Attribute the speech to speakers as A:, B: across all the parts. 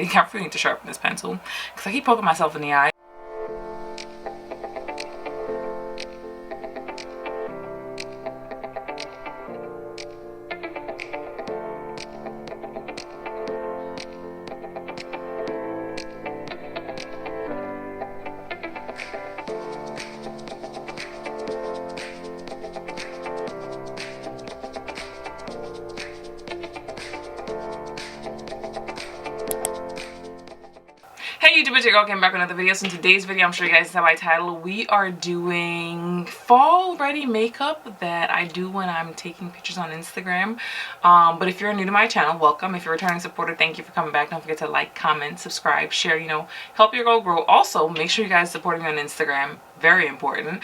A: think I really need to sharpen this pencil because I keep poking myself in the eye. Hey YouTube, it's your girl, came back with another video. So in today's video, I'm sure you guys have my title. We are doing fall ready makeup that I do when I'm taking pictures on Instagram. But if you're new to my channel, welcome. If you're a returning supporter, thank you for coming back. Don't forget to like, comment, subscribe, share, you know, help your girl grow. Also, make sure you guys support me on Instagram. Very important.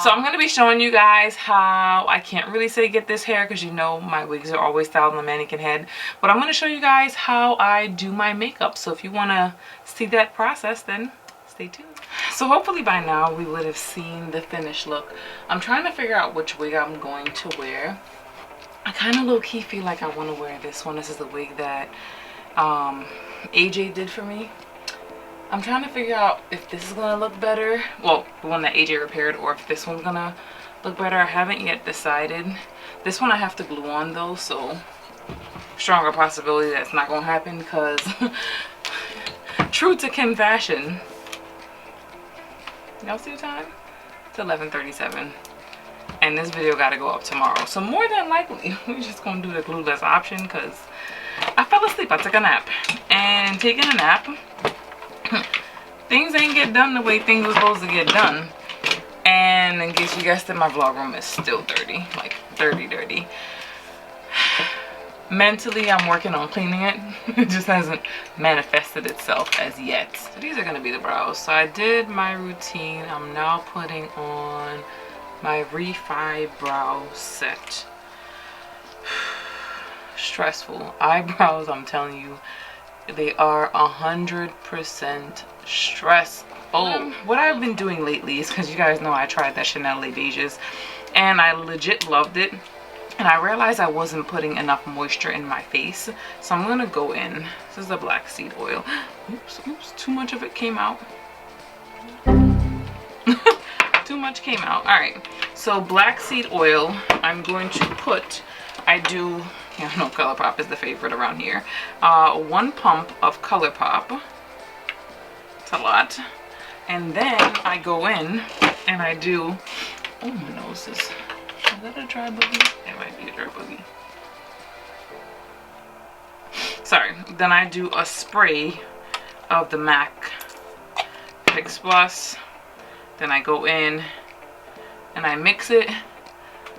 A: So I'm going to be showing you guys how, I can't really say get this hair because you know my wigs are always styled on the mannequin head, but I'm going to show you guys how I do my makeup. So if you want to see that process, then stay tuned. So hopefully by now we would have seen the finished look. I'm trying to figure out which wig I'm going to wear. I kind of low-key feel like I want to wear this one. This is the wig that AJ did for me. I'm trying to figure out if this is gonna look better, well, the one that AJ repaired, or if this one's gonna look better. I haven't yet decided. This one I have to glue on though, so stronger possibility that's not gonna happen because true to Kim fashion. Y'all see the time? It's 11:37 and this video gotta go up tomorrow, so more than likely we're just gonna do the glueless option because I fell asleep. I took a nap, and taking a nap, things ain't get done the way things were supposed to get done. And in case you guessed it, my vlog room is still dirty, like dirty. Mentally, I'm working on cleaning it. It just hasn't manifested itself as yet. So these are gonna be the brows. So I did my routine. I'm now putting on my Refi brow set. Stressful. Eyebrows, I'm telling you, they are 100% stressful. What I've been doing lately is, because you guys know I tried that Chanel Les Beiges and I legit loved it, and I realized I wasn't putting enough moisture in my face, so I'm gonna go in. This is the black seed oil. Oops, too much of it came out. Too much came out. All right, so black seed oil I'm going to put, I do, yeah, no, ColourPop is the favorite around here. 1 pump of ColourPop. It's a lot. And then I go in and I do, oh, my nose is that a dry boogie? It might be a dry boogie. Sorry. Then I do a spray of the MAC Pics Plus. Then I go in and I mix it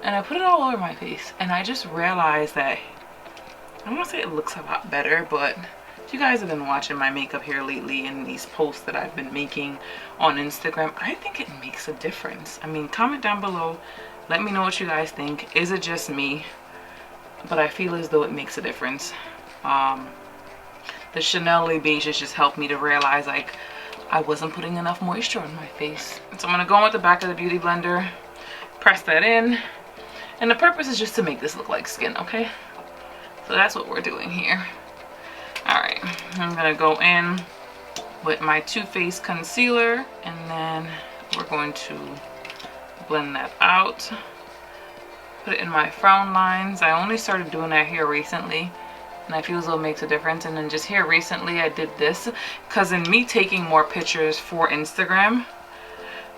A: and I put it all over my face, and I just realized that, I don't want to say it looks a lot better, but if you guys have been watching my makeup here lately and these posts that I've been making on Instagram, I think it makes a difference. I mean, comment down below, let me know what you guys think. Is it just me? But I feel as though it makes a difference. The Chanel Les Beiges just helped me to realize, like, I wasn't putting enough moisture on my face. So I'm going to go in with the back of the Beauty Blender, press that in. And the purpose is just to make this look like skin, okay? So that's what we're doing here. Alright, I'm going to go in with my Too Faced concealer, and then we're going to blend that out. Put it in my frown lines. I only started doing that here recently, and I feel as though it makes a difference. And then just here recently I did this because in me taking more pictures for Instagram,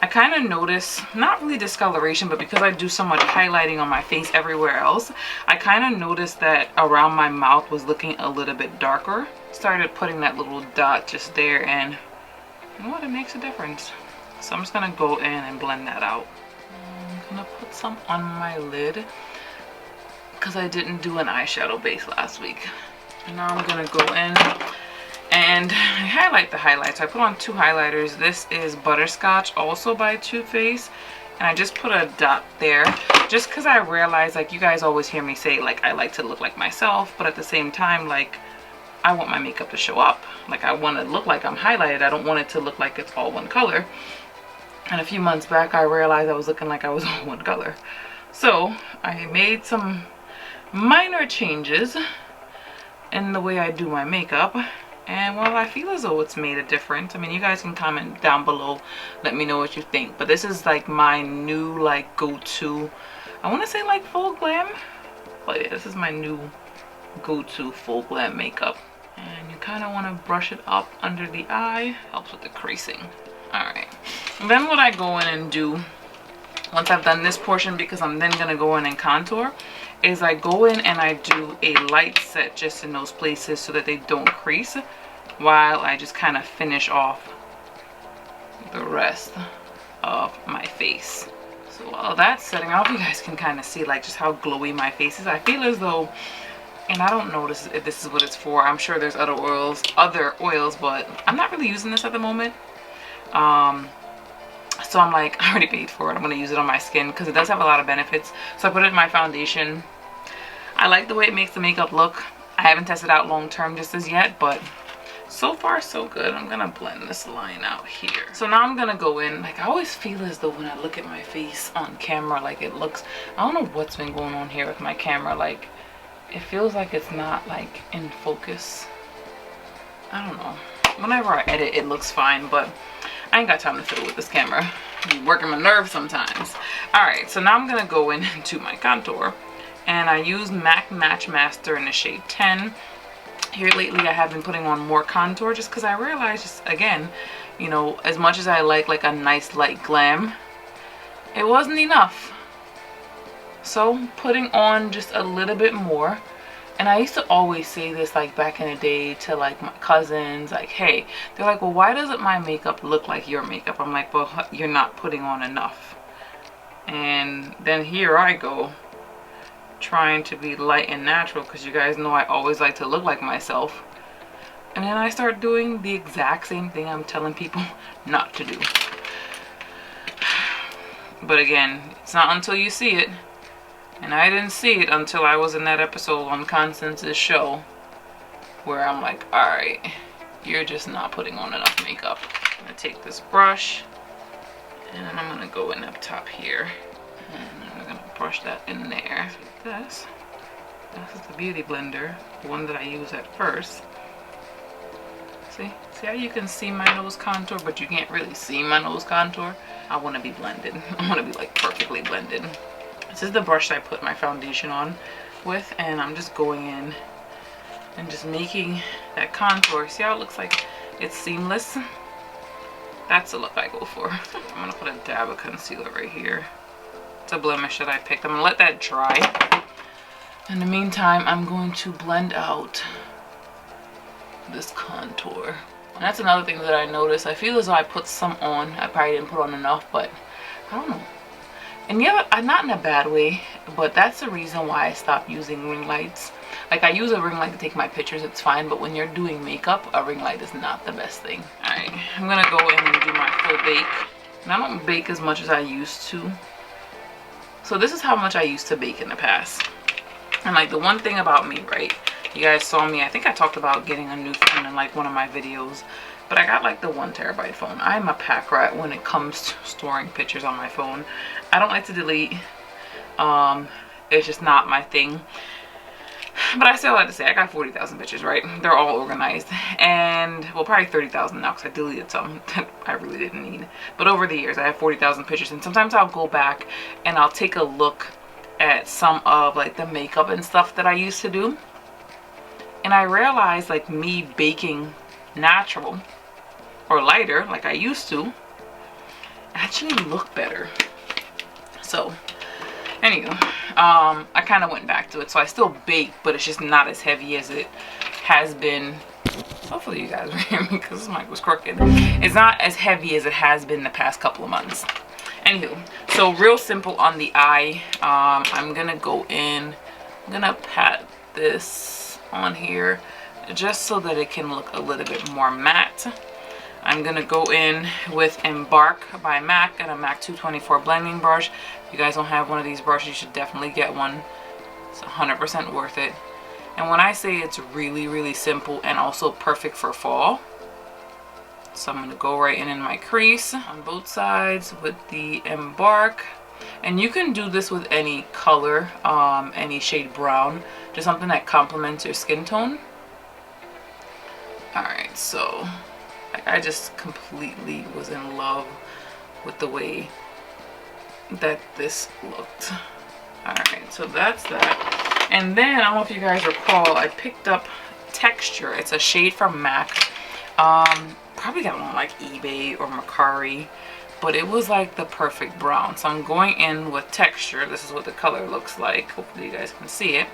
A: I kind of notice, not really discoloration, but because I do so much highlighting on my face everywhere else, I kind of noticed that around my mouth was looking a little bit darker. Started putting that little dot just there, and you know what, it makes a difference. So I'm just going to go in and blend that out. I'm going to put some on my lid because I didn't do an eyeshadow base last week. And now I'm going to go in and I highlight the highlights. I put on 2 highlighters. This is Butterscotch, also by Too Faced. And I just put a dot there just because I realized, like, you guys always hear me say, like, I like to look like myself. But at the same time, like, I want my makeup to show up. Like, I want to look like I'm highlighted. I don't want it to look like it's all one color. And a few months back, I realized I was looking like I was all one color. So I made some minor changes in the way I do my makeup. And well, I feel as though it's made a difference. I mean, you guys can comment down below, let me know what you think. But this is like my new like go-to, I want to say like full glam, but yeah, this is my new go-to full glam makeup. And you kind of want to brush it up under the eye, helps with the creasing. All right, then what I go in and do once I've done this portion, because I'm then gonna go in and contour, is I go in and I do a light set just in those places so that they don't crease, while I just kind of finish off the rest of my face. So while that's setting, I hope you guys can kind of see like just how glowy my face is. I feel as though, and I don't know if this is what it's for. I'm sure there's other oils, but I'm not really using this at the moment. So I'm like, I already paid for it. I'm going to use it on my skin because it does have a lot of benefits. So I put it in my foundation. I like the way it makes the makeup look. I haven't tested out long term just as yet, but so far so good. I'm going to blend this line out here. So now I'm going to go in. Like, I always feel as though when I look at my face on camera, like it looks, I don't know what's been going on here with my camera. Like, it feels like it's not like in focus. I don't know. Whenever I edit, it looks fine, but I ain't got time to fiddle with this camera. I'm working my nerves sometimes. Alright, so now I'm going to go into my contour. And I use MAC Match Master in the shade 10. Here lately I have been putting on more contour just because I realized, just again, you know, as much as I like a nice light glam, it wasn't enough. So putting on just a little bit more. And I used to always say this like back in the day to like my cousins, like, hey, they're like, well, why doesn't my makeup look like your makeup? I'm like, well, you're not putting on enough. And then here I go trying to be light and natural, because you guys know I always like to look like myself. And then I start doing the exact same thing I'm telling people not to do. But again, it's not until you see it. And I didn't see it until I was in that episode on Constance's show, where I'm like, alright, you're just not putting on enough makeup. I'm going to take this brush, and then I'm going to go in up top here. And I'm going to brush that in there. This is the Beauty Blender, the one that I use at first. See how you can see my nose contour, but you can't really see my nose contour? I want to be blended. I want to be like perfectly blended. This is the brush that I put my foundation on with, and I'm just going in and just making that contour. See how it looks like it's seamless? That's the look I go for. I'm going to put a dab of concealer right here. It's a blemish that I picked. I'm going to let that dry. In the meantime, I'm going to blend out this contour. And that's another thing that I noticed. I feel as though I put some on. I probably didn't put on enough, but I don't know. And yeah, not in a bad way, but that's the reason why I stopped using ring lights. Like, I use a ring light to take my pictures, it's fine, but when you're doing makeup, a ring light is not the best thing. Alright, I'm gonna go in and do my full bake. And I don't bake as much as I used to. So this is how much I used to bake in the past. And like, the one thing about me, right, you guys saw me, I think I talked about getting a new phone in like one of my videos. But I got like the 1 terabyte phone. I'm a pack rat when it comes to storing pictures on my phone. I don't like to delete. It's just not my thing. But I still have to say, I got 40,000 pictures, right? They're all organized. And, well, probably 30,000 now because I deleted some that I really didn't need. But over the years, I have 40,000 pictures. And sometimes I'll go back and I'll take a look at some of like the makeup and stuff that I used to do. And I realized like me baking natural or lighter like I used to actually look better. So anywho, I kind of went back to it. So I still bake, but it's just not as heavy as it has been. Hopefully you guys will hear me because this mic was crooked. It's not as heavy as it has been the past couple of months. Anywho, so real simple on the eye. I'm gonna go in, I'm gonna pat this on here just so that it can look a little bit more matte. I'm gonna go in with Embark by MAC and a MAC 224 blending brush. If you guys don't have one of these brushes, you should definitely get one. It's 100% worth it. And when I say it's really, really simple and also perfect for fall, so I'm gonna go right in my crease on both sides with the Embark. And you can do this with any color, any shade brown, just something that complements your skin tone. Alright, so like, I just completely was in love with the way that this looked. Alright, so that's that. And then, I don't know if you guys recall, I picked up Texture. It's a shade from MAC. Probably got one on like eBay or Mercari. But it was like the perfect brown. So I'm going in with Texture. This is what the color looks like. Hopefully you guys can see it.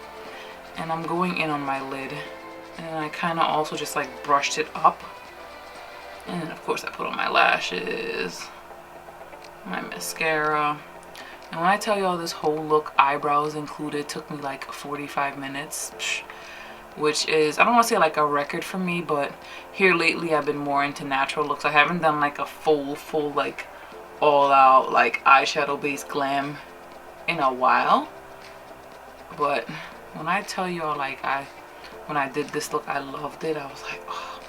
A: And I'm going in on my lid. And then I kind of also just like brushed it up. And then of course I put on my lashes, my mascara. And when I tell y'all this whole look, eyebrows included, took me like 45 minutes. Which is, I don't want to say like a record for me, but here lately I've been more into natural looks. I haven't done like a full like all out like eyeshadow based glam in a while. But when I tell y'all like when I did this look, I loved it. I was like, oh,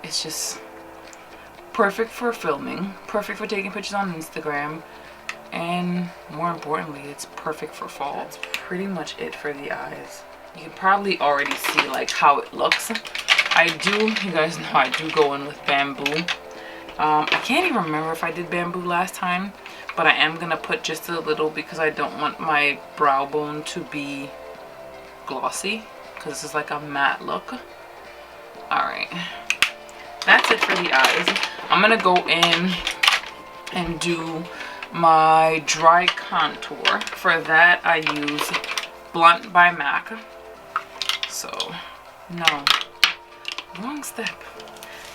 A: it's just perfect for filming, perfect for taking pictures on Instagram, and more importantly, it's perfect for fall. That's pretty much it for the eyes. You can probably already see like how it looks. You guys know I do go in with bamboo. I can't even remember if I did bamboo last time, but I am gonna put just a little because I don't want my brow bone to be glossy, because this is like a matte look. Alright, that's it for the eyes. I'm gonna go in and do my dry contour. For that I use Blunt by MAC. So, no, wrong step.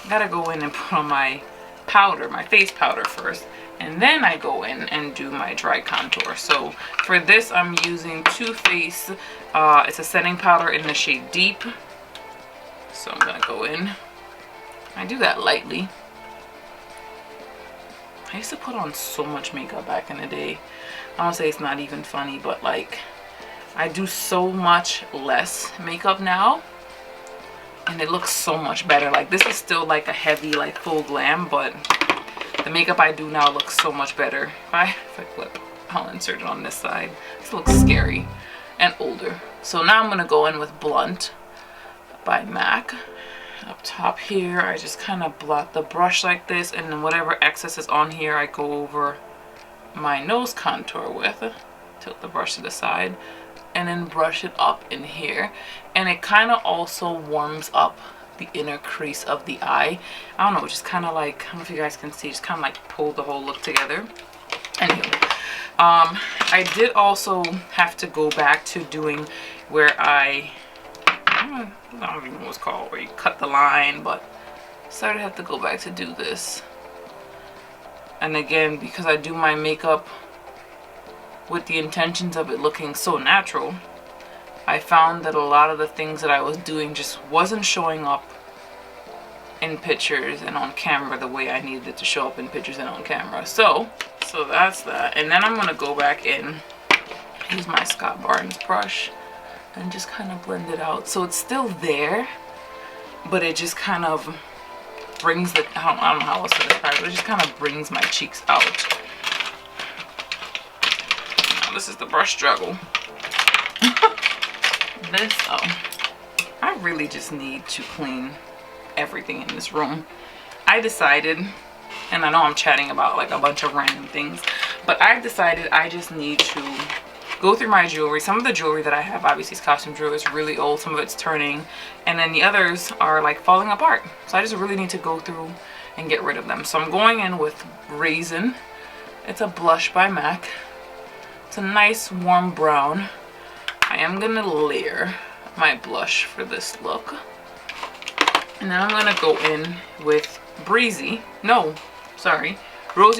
A: I gotta go in and put on my powder, my face powder first, and then I go in and do my dry contour. So for this I'm using Too Faced. It's a setting powder in the shade Deep. So I'm gonna go in. I do that lightly. I used to put on so much makeup back in the day. I don't say it's not even funny, but like I do so much less makeup now, and it looks so much better. Like this is still like a heavy like full glam, but the makeup I do now looks so much better. If I flip, I'll insert it on this side. This looks scary and older. So now I'm gonna go in with Blunt by MAC. Up top here I just kind of blot the brush like this, and then whatever excess is on here I go over my nose contour with. Tilt the brush to the side and then brush it up in here, and it kind of also warms up the inner crease of the eye. I don't know, just kind of like, I don't know if you guys can see, just kind of like pull the whole look together. Anyway, I did also have to go back to doing where I don't even know what it's called, where you cut the line, but started to have to go back to do this. And again, because I do my makeup with the intentions of it looking so natural, I found that a lot of the things that I was doing just wasn't showing up in pictures and on camera the way I needed it to show up in pictures and on camera. So that's that. And then I'm gonna go back in, use my Scott Barnes brush, and just kind of blend it out. So it's still there, but it just kind of brings the, I don't know how else to describe it, but it just kind of brings my cheeks out. This is the brush struggle. I really just need to clean everything in this room. I decided, and I know I'm chatting about like a bunch of random things, but I've decided I just need to go through my jewelry. Some of the jewelry that I have, obviously is costume jewelry, is really old, some of it's turning, and then the others are like falling apart. So I just really need to go through and get rid of them. So I'm going in with Raisin. It's a blush by MAC. It's a nice warm brown. I am gonna layer my blush for this look, and then I'm gonna go in with Rosy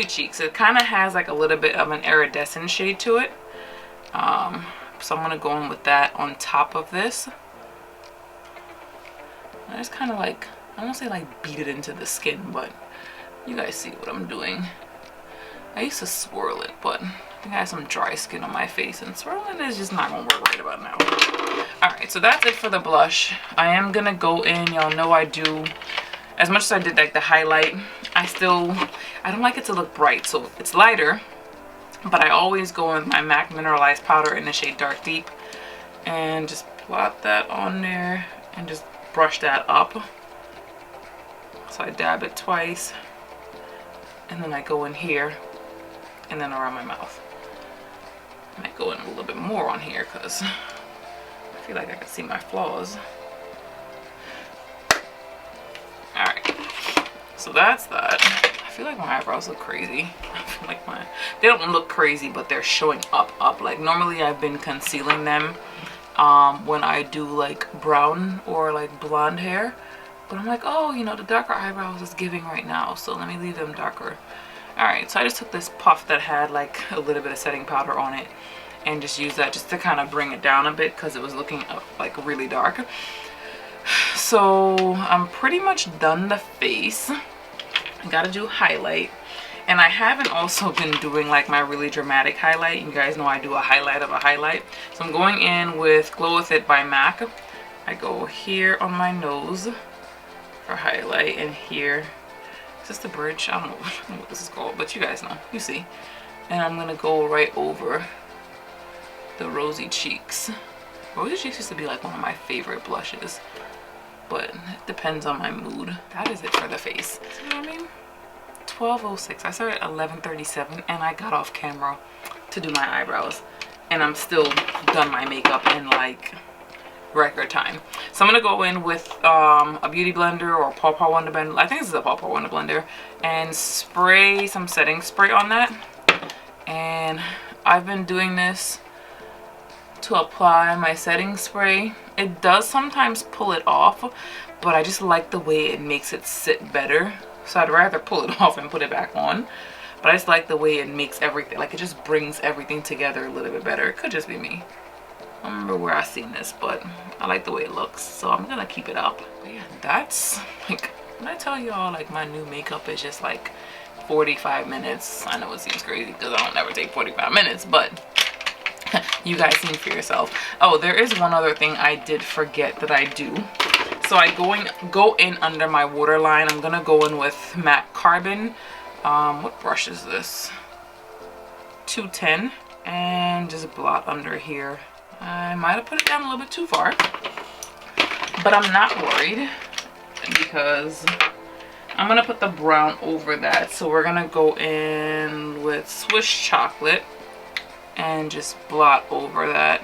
A: Cheeks. It kind of has like a little bit of an iridescent shade to it, so I'm gonna go in with that on top of this. I just kind of like, I won't say like beat it into the skin, but you guys see what I'm doing. I used to swirl it, but I think I have some dry skin on my face, and swirling is just not gonna work right about now. Alright, so that's it for the blush. I am gonna go in, y'all know I do, as much as I did like the highlight, I don't like it to look bright, so it's lighter, but I always go in with my MAC mineralized powder in the shade Dark Deep, and just plot that on there and just brush that up. So I dab it twice, and then I go in here, and then around my mouth. I might go in a little bit more on here because I feel like I can see my flaws. Alright, so that's that. I feel like my eyebrows look crazy. I feel like they don't look crazy, but they're showing up. Like normally I've been concealing them when I do like brown or like blonde hair. But I'm like, oh, you know, the darker eyebrows is giving right now, so let me leave them darker. Alright, so I just took this puff that had like a little bit of setting powder on it and just used that just to kind of bring it down a bit because it was looking like really dark. So I'm pretty much done the face. I gotta do highlight. And I haven't also been doing like my really dramatic highlight. You guys know I do a highlight of a highlight. So I'm going in with Glow With It by MAC. I go here on my nose for highlight, and here. Is this the bridge? I don't know what this is called, but you guys know. You see. And I'm gonna go right over the rosy cheeks. Rosy cheeks used to be like one of my favorite blushes, but it depends on my mood. That is it for the face. See what I mean? 12:06. I started at 11:37 and I got off camera to do my eyebrows, and I'm still done my makeup in like record time. So I'm gonna go in with a beauty blender or Paw Paw Wonder Blender. I think this is a Paw Paw Wonder Blender, and spray some setting spray on that. And I've been doing this to apply my setting spray. It does sometimes pull it off, but I just like the way it makes it sit better. So I'd rather pull it off and put it back on. But I just like the way it makes everything, like it just brings everything together a little bit better. It could just be me. I don't remember where I seen this, but I like the way it looks, so I'm gonna keep it up. But yeah, that's like, when I tell y'all like my new makeup is just like 45 minutes. I know it seems crazy because I don't ever take 45 minutes, but you guys see for yourself. Oh, there is one other thing I did forget that I do. So I go in under my waterline. I'm gonna go in with MAC Carbon. What brush is this? 210, and just blot under here. I might have put it down a little bit too far, but I'm not worried because I'm gonna put the brown over that. So we're gonna go in with Swiss Chocolate and just blot over that.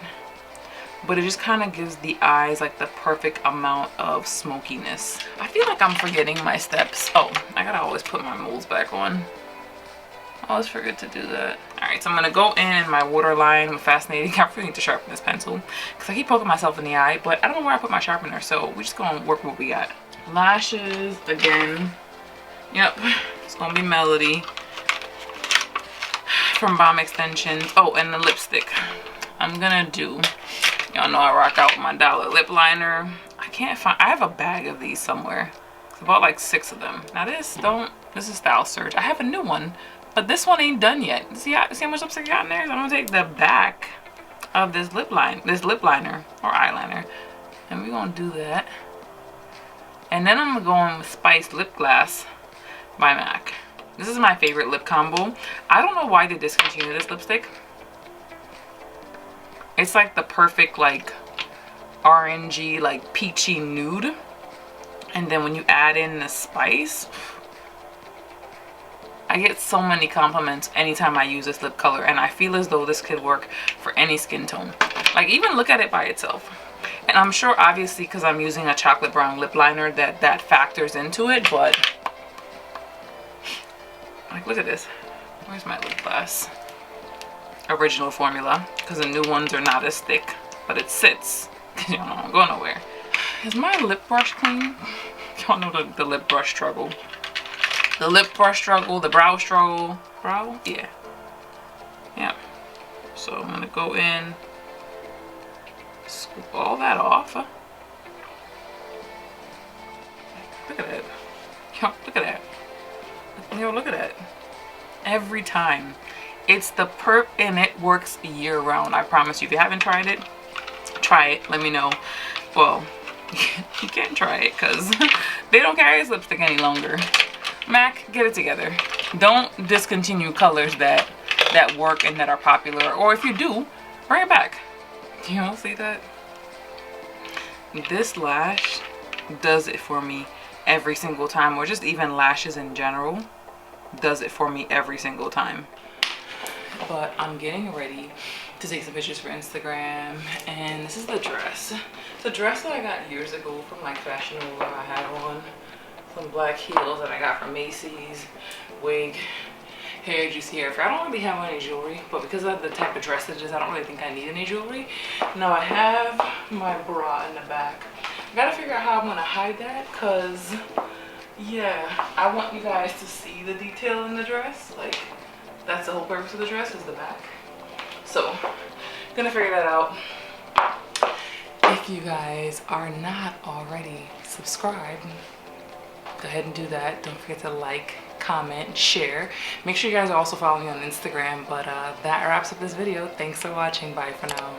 A: But it just kind of gives the eyes like the perfect amount of smokiness. I feel like I'm forgetting my steps. Oh, I gotta always put my molds back on. I always forget to do that. Alright, so I'm gonna go in my waterline with Fascinating. I really need to sharpen this pencil because I keep poking myself in the eye, but I don't know where I put my sharpener, so we're just gonna work what we got. Lashes again. Yep, it's gonna be Melody from Bomb Extensions. Oh, and the lipstick. I'm gonna do, y'all know I rock out with my dollar lip liner. I can't find, I have a bag of these somewhere. I bought like 6 of them. Now this is Style Surge. I have a new one, but this one ain't done yet. See how much lipstick I got in there? So I'm gonna take the back of this lip liner or eyeliner, and we're gonna do that. And then I'm gonna go in with Spice Lip Glass by MAC. This is my favorite lip combo. I don't know why they discontinued this lipstick. It's like the perfect like orangey, like peachy nude. And then when you add in the spice, I get so many compliments anytime I use this lip color, and I feel as though this could work for any skin tone. Like even look at it by itself. And I'm sure obviously because I'm using a chocolate brown lip liner that factors into it, but like look at this. Where's my lip gloss? Original formula, because the new ones are not as thick, but it sits. You know, I don't go nowhere. Is my lip brush clean? Y'all know the lip brush struggle. The lip brush struggle, the brow struggle. Brow? Yeah. Yeah. So I'm gonna go in, scoop all that off. Look at that. Yo, look at that. Yo, look at that. Every time. It's the perp and it works year round. I promise you. If you haven't tried it, try it. Let me know. Well, you can't try it because they don't carry this lipstick any longer. MAC, get it together. Don't discontinue colors that work and that are popular. Or if you do, bring it back. You don't see that? This lash does it for me every single time, or just even lashes in general, does it for me every single time. But I'm getting ready to take some pictures for Instagram, and this is the dress. It's a dress that I got years ago from like Fashion Nova. I have on some black heels that I got from Macy's, wig, hair, juicy hair. I don't really have any jewelry, but because of the type of dress it is, I don't really think I need any jewelry. Now I have my bra in the back. I gotta figure out how I'm gonna hide that, cause yeah, I want you guys to see the detail in the dress. Like, that's the whole purpose of the dress, is the back. So, gonna figure that out. If you guys are not already subscribed, go ahead and do that. Don't forget to like, comment, share. Make sure you guys are also following me on Instagram. But that wraps up this video. Thanks for watching. Bye for now.